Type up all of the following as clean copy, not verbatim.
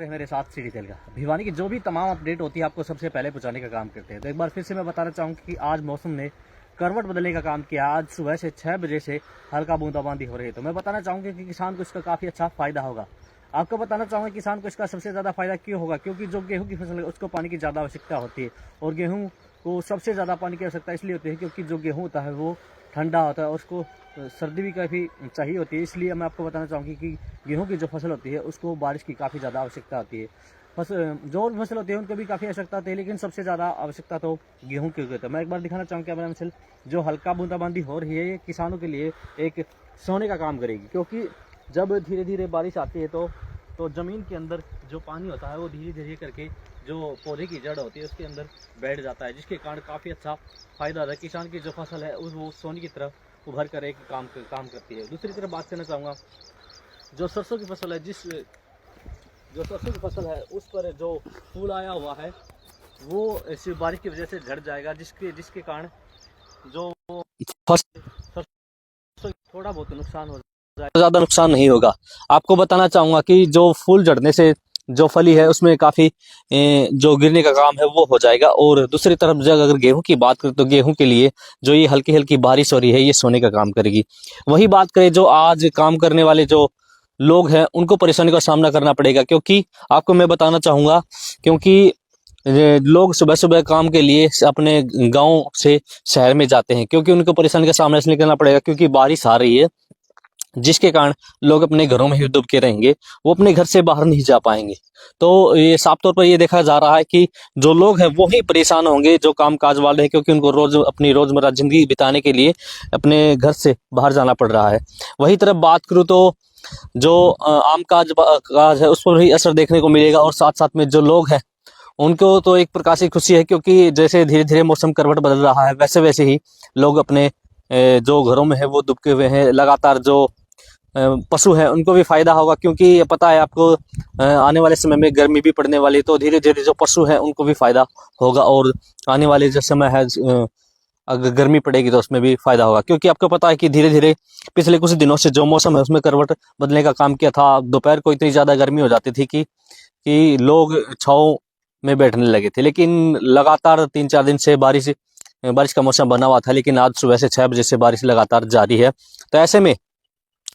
है मेरे साथ सिटी तेल का भिवानी की जो भी तमाम अपडेट होती है आपको सबसे पहले पहुंचाने का काम करते हैं। तो एक बार फिर से मैं बताना चाहूँगा कि आज मौसम ने करवट बदलने का काम किया। आज सुबह से 6 बजे से हल्का बूंदाबांदी हो रही है। तो मैं बताना चाहूँगा कि किसान को इसका काफ़ी अच्छा फायदा होगा। आपको बताना चाहूँगा किसान को इसका सबसे ज़्यादा फायदा क्यों होगा, क्योंकि जो गेहूँ की फसल है उसको पानी की ज़्यादा आवश्यकता होती है और गेहूँ को सबसे ज़्यादा पानी की आवश्यकता इसलिए होती है क्योंकि जो गेहूँ होता है वो ठंडा होता है और उसको सर्दी भी काफ़ी चाहिए होती है। इसलिए मैं आपको बताना चाहूँगी कि गेहूँ की जो फसल होती है उसको बारिश की काफ़ी ज़्यादा आवश्यकता होती है। जो और फसल होती है उनको भी काफ़ी आवश्यकता होती है, लेकिन सबसे ज़्यादा आवश्यकता तो गेहूँ की होती है। मैं एक बार दिखाना चाहूँगा कैमरा में जो हल्का बूंदाबांदी हो रही है ये किसानों के लिए एक सोने का काम करेगी, क्योंकि जब धीरे धीरे बारिश आती है तो ज़मीन के अंदर जो पानी होता है वो धीरे धीरे करके जो पौधे की जड़ होती है उसके अंदर बैठ जाता है, जिसके कारण काफ़ी अच्छा फ़ायदा होता है। किसान की जो फसल है वो सोने की तरफ उभर कर एक काम करती है। दूसरी तरफ बात करना चाहूँगा जो सरसों की फसल है, जो सरसों की फसल है उस पर जो फूल आया हुआ है वो इस बारिश की वजह से झड़ जाएगा, जिसके कारण जो सरसों थोड़ा बहुत नुकसान हो जाएगा, ज़्यादा नुकसान नहीं होगा। आपको बताना चाहूँगा कि जो फूल झड़ने से जो फली है उसमें काफ़ी जो गिरने का काम है वो हो जाएगा। और दूसरी तरफ जब अगर गेहूं की बात करें तो गेहूं के लिए जो ये हल्की हल्की बारिश हो रही है ये सोने का काम करेगी। वही बात करें जो आज काम करने वाले जो लोग हैं उनको परेशानी का सामना करना पड़ेगा, क्योंकि आपको मैं बताना चाहूँगा क्योंकि लोग सुबह सुबह काम के लिए अपने गाँव से शहर में जाते हैं, क्योंकि उनको परेशानी का सामना इसलिए करना पड़ेगा क्योंकि बारिश आ रही है, जिसके कारण लोग अपने घरों में ही डूब के रहेंगे, वो अपने घर से बाहर नहीं जा पाएंगे। तो ये साफ तौर पर ये देखा जा रहा है कि जो लोग हैं वो ही परेशान होंगे जो काम काज वाले हैं, क्योंकि उनको रोज अपनी रोजमर्रा जिंदगी बिताने के लिए अपने घर से बाहर जाना पड़ रहा है। वही तरफ बात करूँ तो जो आम काज है उस पर भी असर देखने को मिलेगा, और साथ साथ में जो लोग हैं उनको तो एक प्रकार से खुशी है, क्योंकि जैसे धीरे धीरे मौसम करवट बदल रहा है वैसे वैसे ही लोग अपने जो घरों में है वो दुबके हुए हैं। लगातार जो पशु है उनको भी फायदा होगा, क्योंकि पता है आपको आने वाले समय में गर्मी भी पड़ने वाली है, तो धीरे धीरे जो पशु है उनको भी फायदा होगा। और आने वाले जो समय है अगर गर्मी पड़ेगी तो उसमें भी फायदा होगा, क्योंकि आपको पता है कि धीरे धीरे पिछले कुछ दिनों से जो मौसम है उसमें करवट बदलने का काम किया था। दोपहर को इतनी ज्यादा गर्मी हो जाती थी कि लोग छाँव में बैठने लगे थे, लेकिन लगातार 3-4 दिन से बारिश का मौसम बना हुआ था, लेकिन आज सुबह से 6 बजे से बारिश लगातार जारी है। तो ऐसे में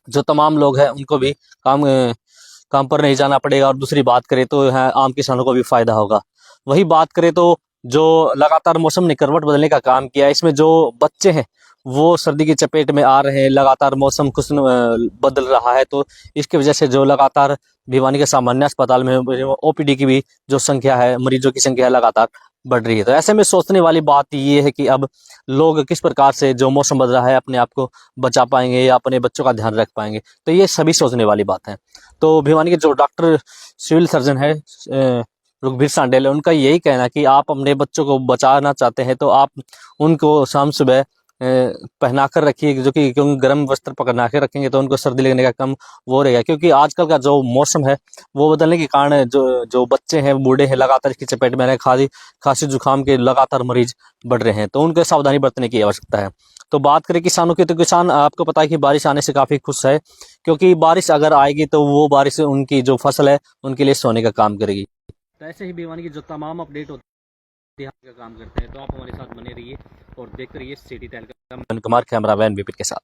जो तमाम लोग हैं उनको भी काम पर नहीं जाना पड़ेगा, और दूसरी बात करें तो है आम किसानों को भी फायदा होगा। वही बात करें तो जो लगातार मौसम ने करवट बदलने का काम किया है, इसमें जो बच्चे हैं वो सर्दी की चपेट में आ रहे हैं। लगातार मौसम कुछ बदल रहा है, तो इसकी वजह से जो लगातार भिवानी के सामान्य अस्पताल में ओपीडी की भी जो संख्या है, मरीजों की संख्या लगातार बढ़ रही है। तो ऐसे में सोचने वाली बात ये है कि अब लोग किस प्रकार से जो मौसम बदल रहा है अपने आप को बचा पाएंगे या अपने बच्चों का ध्यान रख पाएंगे। तो ये सभी सोचने वाली बात है। तो भिवानी के जो डॉक्टर सिविल सर्जन है रुखबीर सांडेल, उनका यही कहना है कि आप अपने बच्चों को बचाना चाहते हैं तो आप उनको शाम सुबह पहना कर रखिए, जो कि क्योंकि गर्म वस्त्र पकड़ा के रखेंगे तो उनको सर्दी लगने का कम वो रहेगा, क्योंकि आजकल का जो मौसम है वो बदलने के कारण जो बच्चे हैं बूढ़े हैं लगातार इसकी चपेट में रहे, खांसी जुकाम के लगातार मरीज बढ़ रहे हैं, तो उनको सावधानी बरतने की आवश्यकता है। तो बात करें किसानों की, तो किसान आपको पता है कि बारिश आने से काफी खुश है, क्योंकि बारिश अगर आएगी तो वो बारिश उनकी जो फसल है उनके लिए सोने का काम करेगी। तो ऐसे ही भिवानी की जो तमाम अपडेट होती है का काम करते हैं, तो आप हमारे साथ बने रहिए और देखते रहिए सिटी टेल का। कुमार कैमरा वैन विपिन के साथ।